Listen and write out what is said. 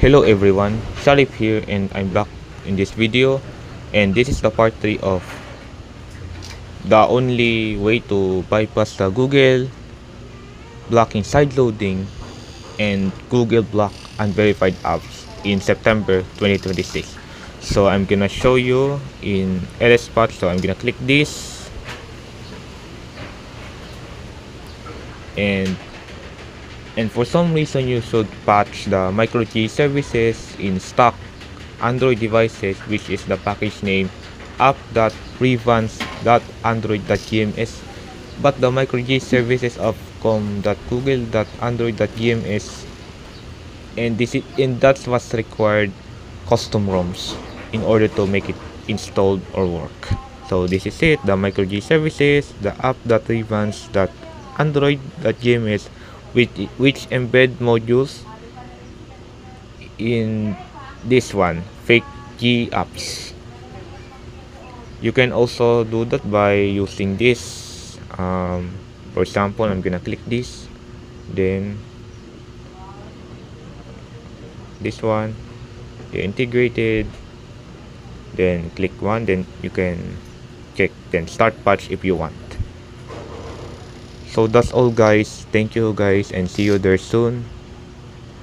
Hello everyone, Salif here and I'm back in this video, and this is the part 3 of the only way to bypass the Google blocking sideloading and Google block unverified apps in September 2026. So I'm gonna show you in LSpot. So I'm gonna click this, and for some reason you should patch the microG services in stock Android devices, which is the package name app.revance.android.gms, but the microG services of com.google.android.gms, and that's what's required custom ROMs in order to make it installed or work. So this is it, the microG services, the app.revance.android.gms, which embed modules in this one, fake G apps. You can also do that by using this. For example, I'm gonna click this, then this one, the integrated, then click one, then you can check, then start patch if you want. So that's all guys, thank you guys and see you there soon.